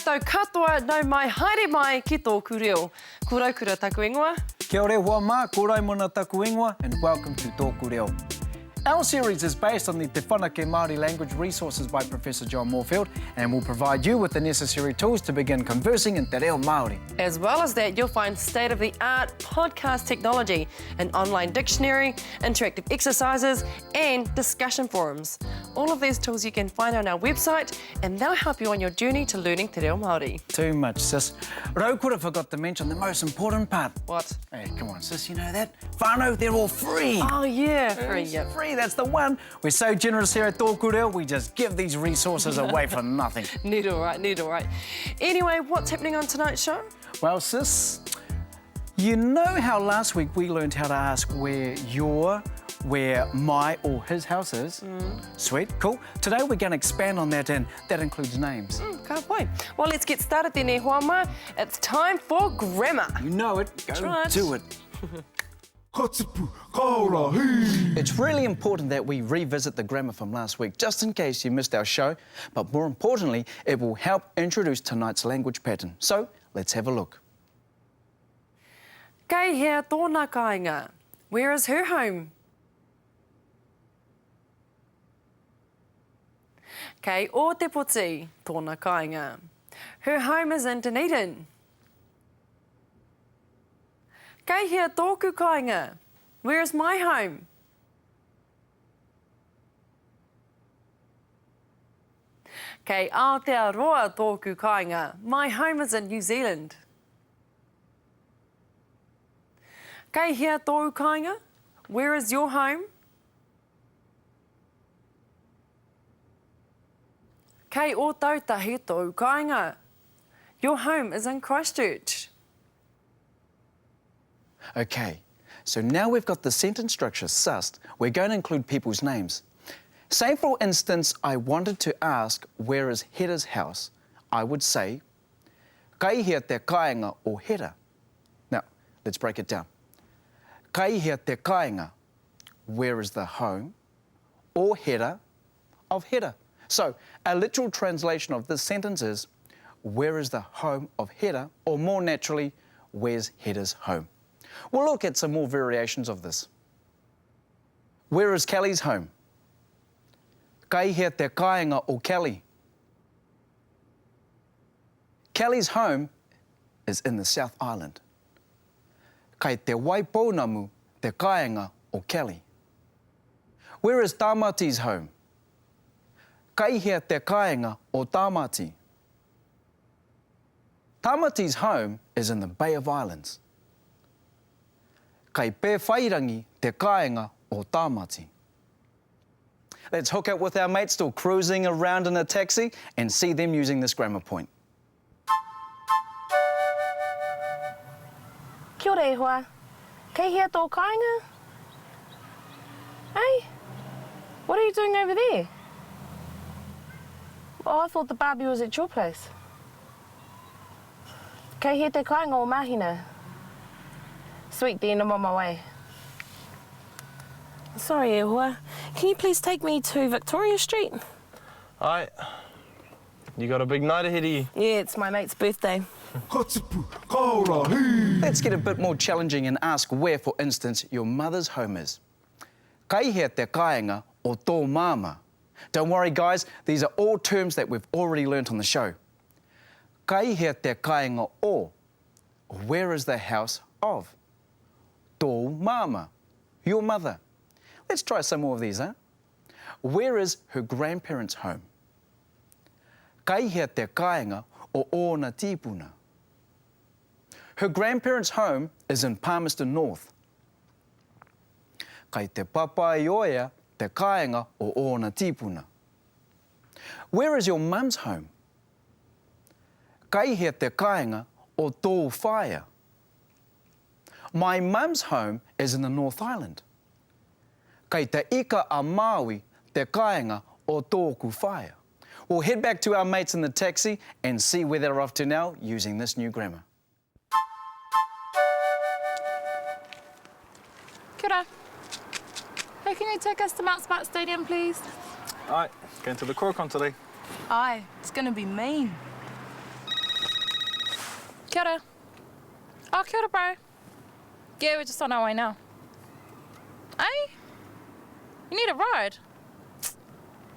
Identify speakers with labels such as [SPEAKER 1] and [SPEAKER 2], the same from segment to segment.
[SPEAKER 1] tātou katoa nau mai haere mai ki tōku reo. Kuraukura taku ingoa.
[SPEAKER 2] Kia ore hoa mā, ko Raimona taku ingoa, and welcome to TŌKU REO. Our series is based on the Te Whanake Māori language resources by Professor John Moorfield and will provide you with the necessary tools to begin conversing in Te Reo Māori.
[SPEAKER 1] As well as that, you'll find state-of-the-art podcast technology, an online dictionary, interactive exercises, and discussion forums. All of these tools you can find on our website, and they'll help you on your journey to learning Te Reo Māori.
[SPEAKER 2] Too much, sis. Raukura forgot to mention the most important part.
[SPEAKER 1] What?
[SPEAKER 2] Hey, come on, sis, you know that? Whānau, they're all free.
[SPEAKER 1] Oh, yeah, free,
[SPEAKER 2] It's
[SPEAKER 1] yep.
[SPEAKER 2] free, that's the one. We're so generous here at TŌKU REO, we just give these resources away for nothing.
[SPEAKER 1] Need all right. Anyway, what's happening on tonight's show?
[SPEAKER 2] Well, sis, you know how last week we learned how to ask where my or his house is? Sweet, cool. Today we're going to expand on that, and that includes names.
[SPEAKER 1] Can't wait. Well, let's get started then, e Huama. It's time for grammar.
[SPEAKER 2] You know it. Go
[SPEAKER 1] right.
[SPEAKER 2] do it. It's really important that we revisit the grammar from last week, just in case you missed our show. But more importantly, it will help introduce tonight's language pattern. So, let's have a look.
[SPEAKER 1] Kei hea tōna kāinga. Where is her home? Kei o te poti, tōna kāinga. Her home is in Dunedin. Kei hea tōku kāinga. Where is my home? Kei Aotearoa tōku kāinga. My home is in New Zealand. Kei hea tōu kāinga. Where is your home? Kei o tautahi tōu kāinga. Your home is in Christchurch.
[SPEAKER 2] Okay, so now we've got the sentence structure sussed, we're going to include people's names. Say, for instance, I wanted to ask where is Hera's house. I would say, Kai hea te kāinga o Hera. Now, let's break it down. Kai hea te kāinga, where is the home, or Hera, of Hera. So, a literal translation of this sentence is, where is the home of Hera, or more naturally, where's Hera's home? We'll look at some more variations of this. Where is Kelly's home? Kai hea te kāinga o Kelly. Kelly's home is in the South Island. Kai te waipounamu te kāinga o Kelly. Where is Tamati's home? Kai hea te kāinga o Tamati. Tamati's home is in the Bay of Islands. Kai pē whairangi te kāinga o Tamati. Let's hook up with our mates still cruising around in a taxi and see them using this grammar point.
[SPEAKER 3] Kia ora e hoa. Kei hea tō kāinga? Hey, what are you doing over there? Oh, I thought the barbie was at your place. Kei hea te kāinga o Mahina. Sweet, then I'm on my way. Sorry, e hoa. Can you please take me to Victoria Street?
[SPEAKER 4] Aye. You got a big night ahead of you.
[SPEAKER 3] Yeah, it's my mate's birthday.
[SPEAKER 2] Let's get a bit more challenging and ask where, for instance, your mother's home is. Kai hea te kāinga o tō māma. Don't worry, guys, these are all terms that we've already learnt on the show. Kai hea te kāinga o. Where is the house of? Tō māma, your mother. Let's try some more of these, huh? Where is her grandparents' home? Kai hea te kāinga o ōna tīpuna. Her grandparents' home is in Palmerston North. Kai te papaioea te kāinga o ōna tīpuna. Where is your mum's home? Kai hea te kāinga o tō whaia. My mum's home is in the North Island. Kei te ika a Māui te kāinga o tōku whaia. We'll head back to our mates in the taxi and see where they're off to now using this new grammar.
[SPEAKER 3] Kia ora. Hey, can you take us to Mount Smart Stadium, please?
[SPEAKER 4] Aye, going to the Corcon today.
[SPEAKER 5] Aye, it's going to be mean. Kia ora. Oh, kia ora, bro. Yeah, we're just on our way now. Hey? You need a ride?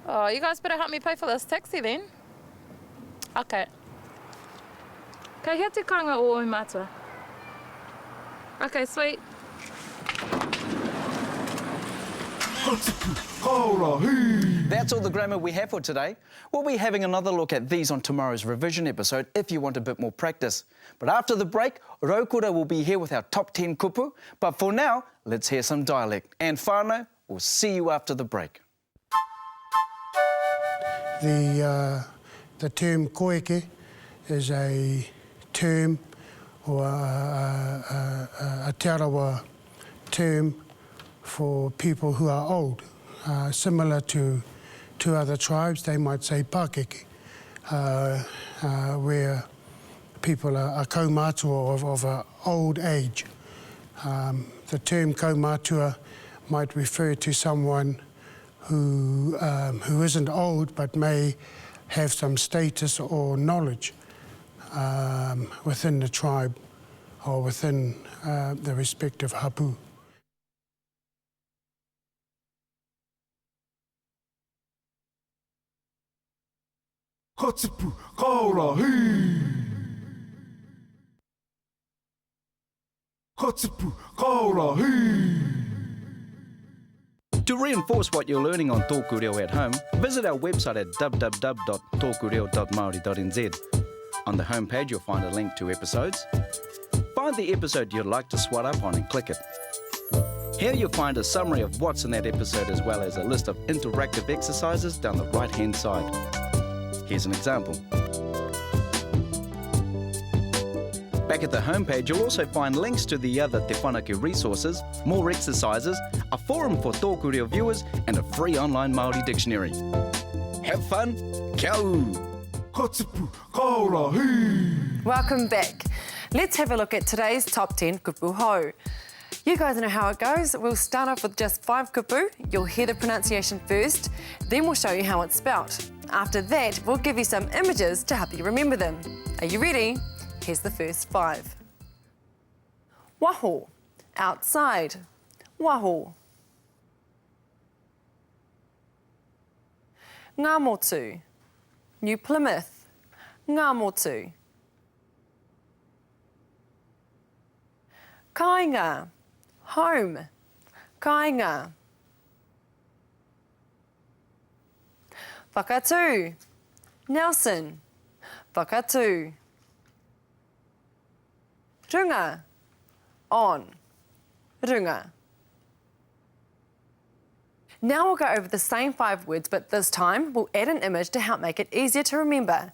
[SPEAKER 5] Oh, you guys better help me pay for this taxi then. Okay. Kei hea te kanga o oi mātua. Okay, sweet.
[SPEAKER 2] That's all the grammar we have for today. We'll be having another look at these on tomorrow's revision episode if you want a bit more practice. But after the break, Raukura will be here with our top 10 kupu. But for now, let's hear some dialect. And whānau, we'll see you after the break.
[SPEAKER 6] The term koeke is a term or a te arawa term for people who are old. Similar to other tribes, they might say Pākeke, where people are kaumātua of an old age. The term kaumātua might refer to someone who isn't old but may have some status or knowledge within the tribe or within the respective hapu.
[SPEAKER 7] Katipu kaora hi. Katipu kaora hi.
[SPEAKER 2] To reinforce what you're learning on TŌKU Reo at home, visit our website at www.tokureo.maori.nz. On the homepage, you'll find a link to episodes. Find the episode you'd like to swat up on and click it. Here you'll find a summary of what's in that episode as well as a list of interactive exercises down the right-hand side. Here's an example. Back at the homepage, you'll also find links to the other Te Whanake resources, more exercises, a forum for TŌKU Reo viewers, and a free online Māori dictionary. Have fun, kia ū!
[SPEAKER 7] Katipu kaora hi.
[SPEAKER 1] Welcome back. Let's have a look at today's top 10 kupu hou. You guys know how it goes. We'll start off with just 5 kupu. You'll hear the pronunciation first, then we'll show you how it's spelt. After that, we'll give you some images to help you remember them. Are you ready? Here's the first 5. Waho, outside. Waho. Ngā motu, New Plymouth. Ngā motu. Kāinga, home. Kāinga. Whakatū, Nelson. Whakatū. Runga, on. Runga. Now we'll go over the same 5 words, but this time we'll add an image to help make it easier to remember.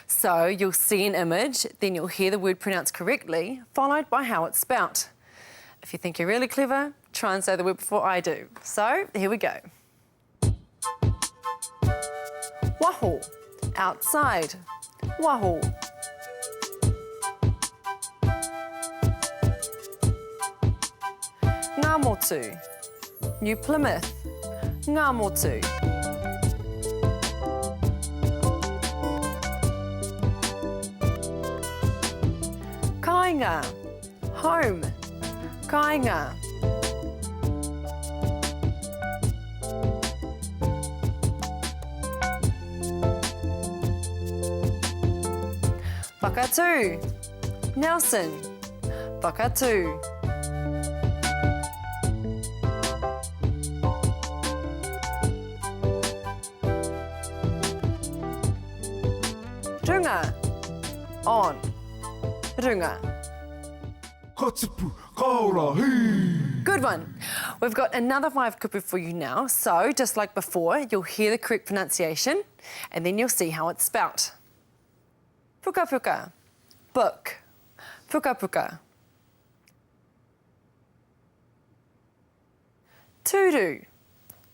[SPEAKER 1] So you'll see an image, then you'll hear the word pronounced correctly, followed by how it's spelt. If you think you're really clever, try and say the word before I do. So here we go. Waho, outside. Waho. Ngā motu, New Plymouth. Ngā motu. Kāinga, home. Kāinga. Whakatū, Nelson. Whakatū. Runga, on. Runga.
[SPEAKER 7] Katipu kaora hi.
[SPEAKER 1] Good one. We've got another 5 kupu for you now. So, just like before, you'll hear the correct pronunciation and then you'll see how it's spelt. Puka puka, book. Puka puka. Turu,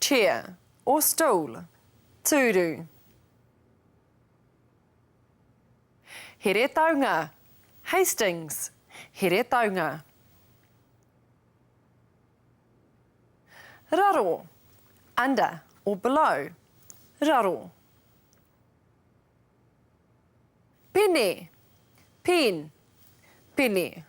[SPEAKER 1] chair or stool. Turu. Here taunga, Hastings. Here taunga. Raro, under or below. Raro. Pene, pen. Pene.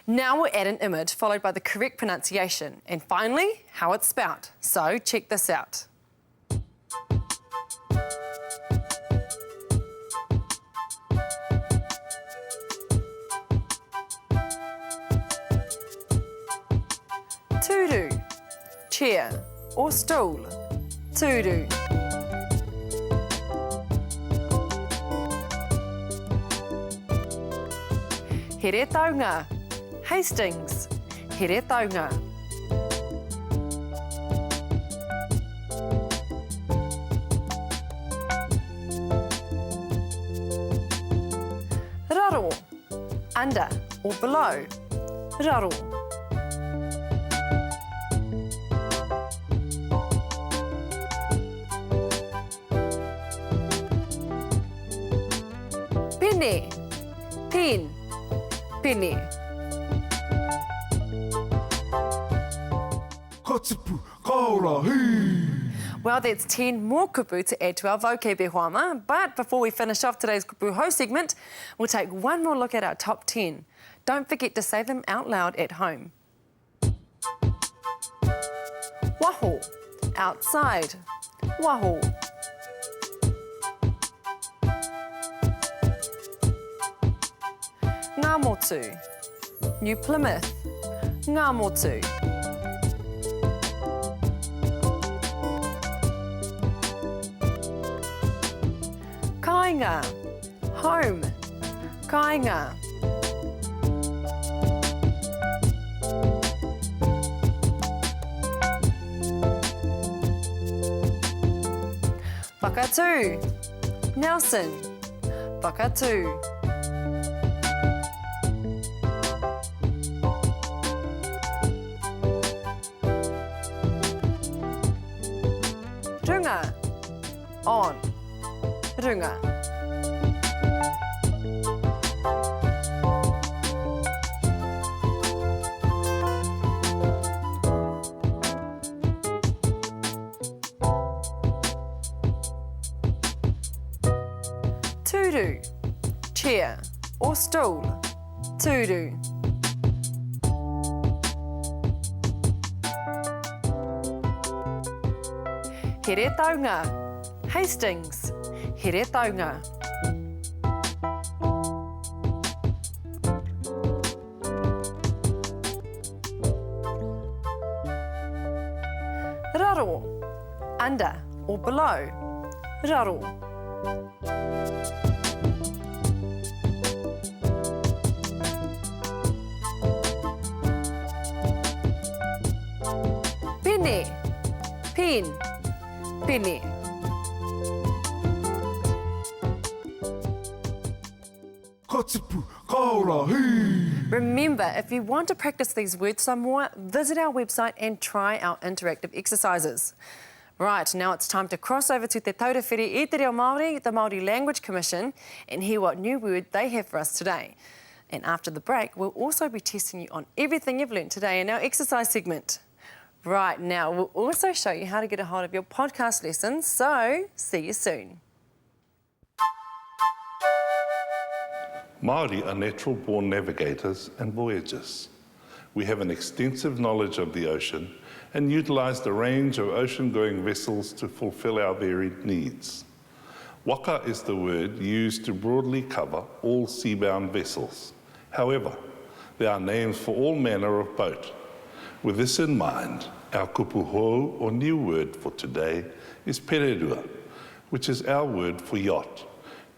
[SPEAKER 1] Now we'll add an image followed by the correct pronunciation and finally how it's spelt. So check this out. Tūru, chair or stool. Tūru. Here taunga, Hastings. Here taunga. Raro, under or below. Raro. Pene, pen, pene.
[SPEAKER 7] Ka tipu, ka ora, hei!
[SPEAKER 1] Well, that's 10 more kupu to add to our vocab e Huama. But before we finish off today's kupu ho segment, we'll take one more look at our top 10. Don't forget to say them out loud at home. Waho, outside. Waho. Ngā motu, New Plymouth. Ngā motu. Kāinga, home. Kāinga. Whakatū, Nelson. Whakatū. Runga, on. Runga. Tūru, chair or stool. Tūru. Here taunga, Hastings. Here taunga. Raro, under or below. Raro. Pene, pen, pene.
[SPEAKER 7] Ka tipu, ka ora, hei!
[SPEAKER 1] Remember, if you want to practice these words some more, visit our website and try our interactive exercises. Right, now it's time to cross over to Te Taurewhiri i Te Reo Māori, the Māori Language Commission, and hear what new word they have for us today. And after the break, we'll also be testing you on everything you've learned today in our exercise segment. Right, now we'll also show you how to get a hold of your podcast lessons, so see you soon.
[SPEAKER 8] Māori are natural-born navigators and voyagers. We have an extensive knowledge of the ocean and utilise the range of ocean-going vessels to fulfil our varied needs. Waka is the word used to broadly cover all seabound vessels. However, there are names for all manner of boat. With this in mind, our kupu hou, or new word for today, is pererua, which is our word for yacht.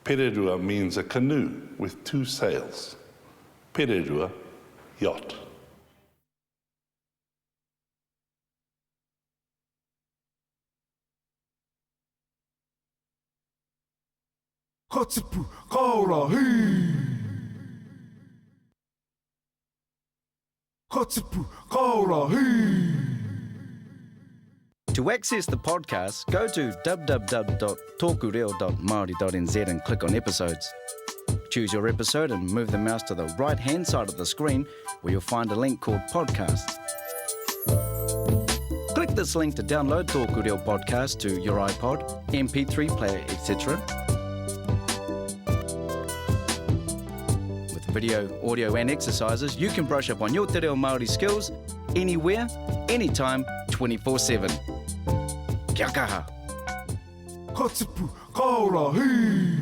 [SPEAKER 8] Pererua means a canoe with two sails. Pererua, yacht.
[SPEAKER 7] Ka tipu, ka ora, hei! Ka tipu, ka ora, hei!
[SPEAKER 2] To access the podcast, go to www.tōkureo.māori.nz and click on episodes. Choose your episode and move the mouse to the right-hand side of the screen where you'll find a link called Podcast. Click this link to download TŌKU REO podcast to your iPod, MP3 player, etc. video, audio and exercises, you can brush up on your Te Reo Māori skills anywhere, anytime, 24/7. Kia kaha.
[SPEAKER 7] Ka tipu, ka ora, hei!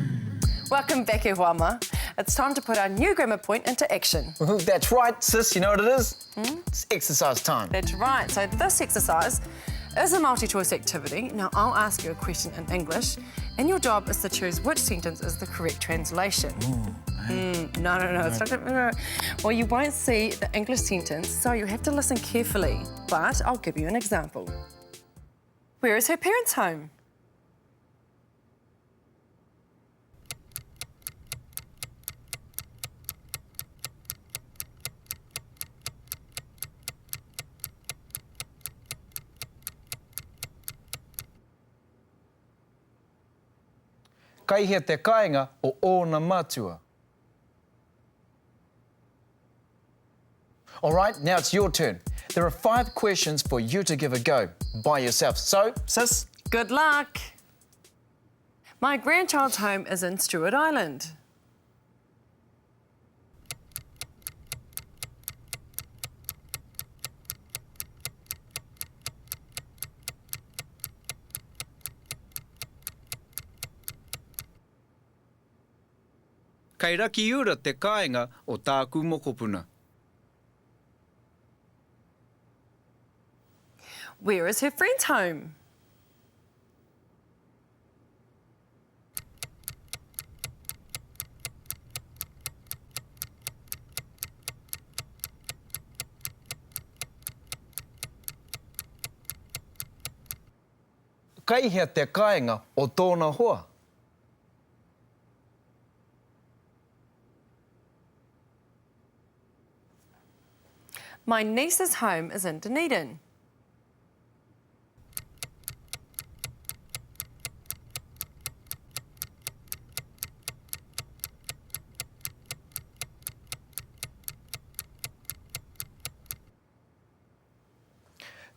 [SPEAKER 1] Welcome back, e Wama. It's time to put our new grammar point into action.
[SPEAKER 2] That's right, sis. You know what it is? It's exercise time.
[SPEAKER 1] That's right. So this exercise is a multi-choice activity. Now, I'll ask you a question in English, and your job is to choose which sentence is the correct translation. No, it's not gonna... Well, you won't see the English sentence, so you have to listen carefully. But I'll give you an example. Where is her parents' home?
[SPEAKER 2] Kai hea te kāinga o ōna mātua. All right, now it's your turn. There are 5 questions for you to give a go by yourself. So, sis?
[SPEAKER 1] Good luck. My grandchild's home is in Stewart Island.
[SPEAKER 2] Kai raki ura te kāinga o tāku mokopuna.
[SPEAKER 1] Where is her friend's home?
[SPEAKER 2] Kai hea te kāinga o tōna hoa.
[SPEAKER 1] My niece's home is in Dunedin.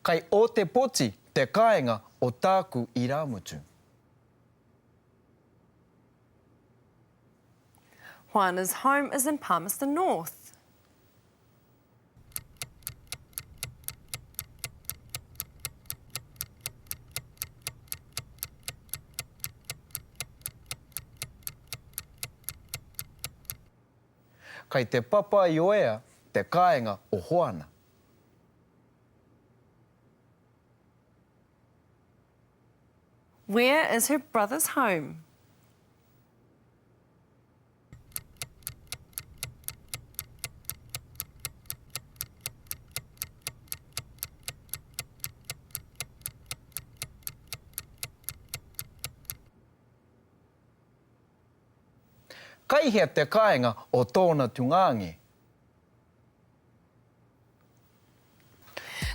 [SPEAKER 2] Kai o te poti te kāinga o tāku iramutu.
[SPEAKER 1] Juana's home is in Palmerston North.
[SPEAKER 2] Kai te papa i oea te kāinga o Hoana.
[SPEAKER 1] Where is her brother's home?
[SPEAKER 2] Kai hea te kāinga o tōna tungāngi.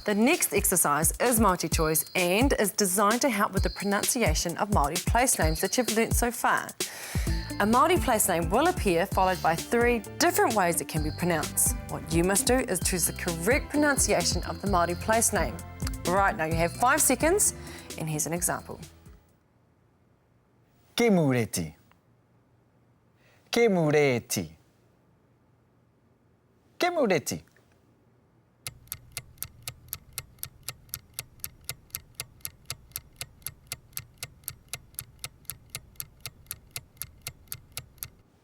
[SPEAKER 1] The next exercise is multi-choice and is designed to help with the pronunciation of Māori place names that you've learnt so far. A Māori place name will appear followed by 3 different ways it can be pronounced. What you must do is choose the correct pronunciation of the Māori place name. Right, now you have 5 seconds, and here's an example.
[SPEAKER 2] Ke mureti. Ke mureti. Ke mureti.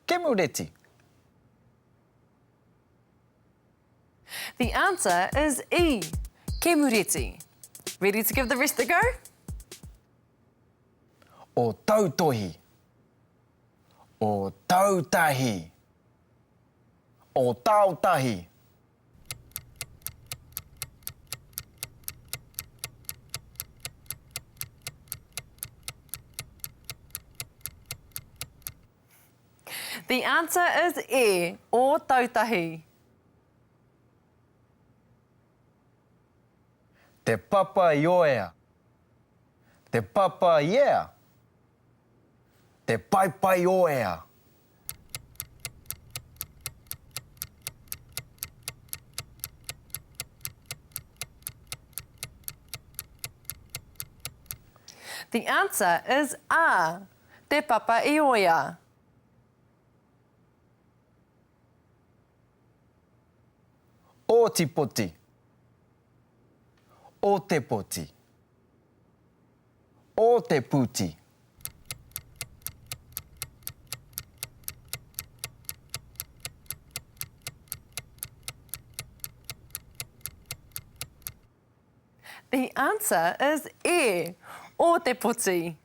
[SPEAKER 2] Ke mureti.
[SPEAKER 1] The answer is E, ke mureti. Ready to give the rest a go?
[SPEAKER 2] O tautohi. O tautahi. O tautahi.
[SPEAKER 1] The answer is E, o tautahi.
[SPEAKER 2] Te papa i oea. Te papa i ea. Te paipai oea.
[SPEAKER 1] The answer is A, te papa i oia.
[SPEAKER 2] O te poti. O te poti. O te puti.
[SPEAKER 1] The answer is e, o te poti.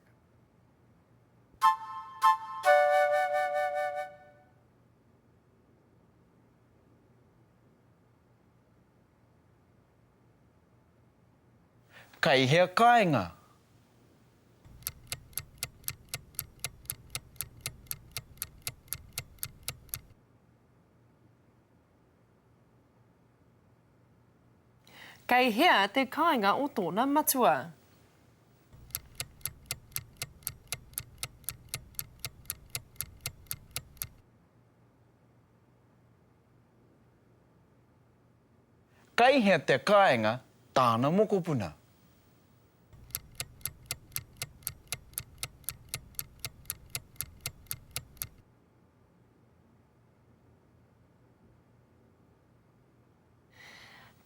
[SPEAKER 2] Kai hea kāinga.
[SPEAKER 1] Kei hea te kāinga o tōna matua.
[SPEAKER 2] Kai hea te kāinga tāna mokopuna.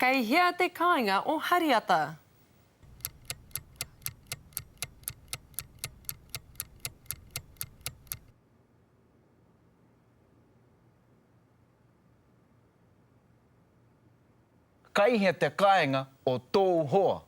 [SPEAKER 1] Kei hea te kāinga o hariata.
[SPEAKER 2] Kai hea te kāinga o tō hoa.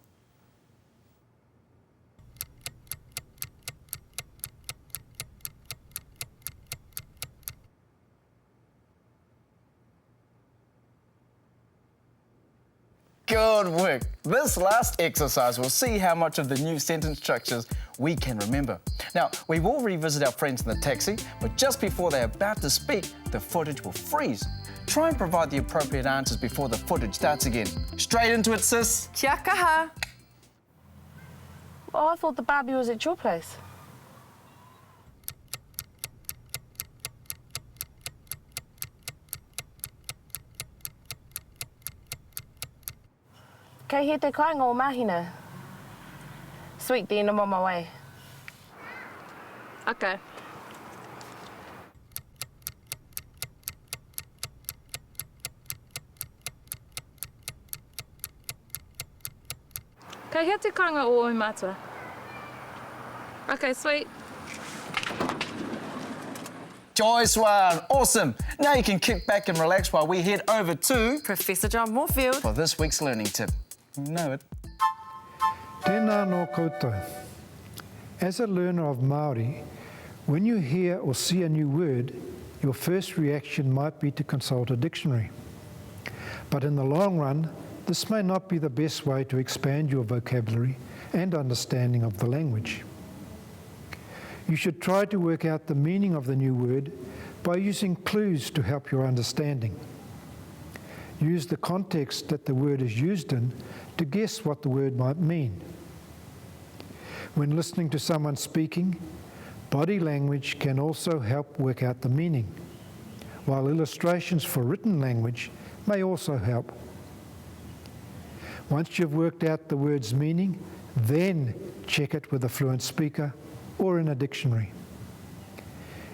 [SPEAKER 2] Good work. This last exercise will see how much of the new sentence structures we can remember. Now, we will revisit our friends in the taxi, but just before they're about to speak, the footage will freeze. Try and provide the appropriate answers before the footage starts again. Straight into it, sis.
[SPEAKER 1] Kia kaha.
[SPEAKER 3] Oh, I thought the Barbie was at your place. Kei he te kāinga o mahina. Sweet, then I'm on my way.
[SPEAKER 5] Okay. Kei hea te kāinga o matua. Okay, sweet.
[SPEAKER 2] Choice one. Awesome. Now you can kick back and relax while we head over to
[SPEAKER 1] Professor John Moorfield.
[SPEAKER 2] for this week's learning tip. You know it.
[SPEAKER 9] Tēnā nō koutou. As a learner of Māori, when you hear or see a new word, your first reaction might be to consult a dictionary. But in the long run, this may not be the best way to expand your vocabulary and understanding of the language. You should try to work out the meaning of the new word by using clues to help your understanding. Use the context that the word is used in to guess what the word might mean. When listening to someone speaking, body language can also help work out the meaning, while illustrations for written language may also help. Once you've worked out the word's meaning, then check it with a fluent speaker or in a dictionary.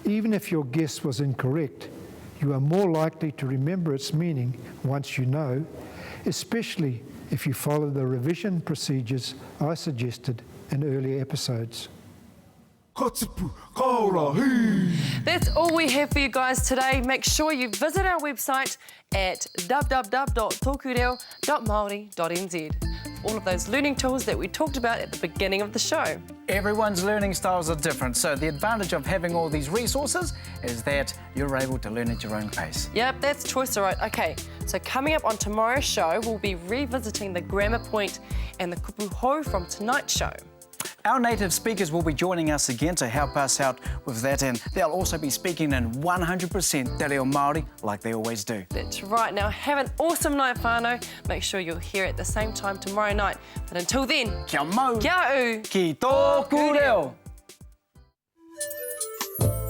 [SPEAKER 9] Even if your guess was incorrect, you are more likely to remember its meaning once you know, especially if you follow the revision procedures I suggested in earlier episodes.
[SPEAKER 7] Kotipu, kaora, hei!
[SPEAKER 1] That's all we have for you guys today. Make sure you visit our website at www.tokureo.maori.nz for all of those learning tools that we talked about at the beginning of the show.
[SPEAKER 2] Everyone's learning styles are different, so the advantage of having all these resources is that you're able to learn at your own pace.
[SPEAKER 1] Yep, that's choice, all right. Okay, so coming up on tomorrow's show, we'll be revisiting the grammar point and the kupu hou from tonight's show.
[SPEAKER 2] Our native speakers will be joining us again to help us out with that, and they'll also be speaking in 100% Te Reo Māori like they always do.
[SPEAKER 1] That's right. Now, have an awesome night, whānau. Make sure you're here at the same time tomorrow night. But until then,
[SPEAKER 2] Kia mau!
[SPEAKER 1] kia u!
[SPEAKER 2] Ki tōku reo!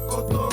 [SPEAKER 7] Koto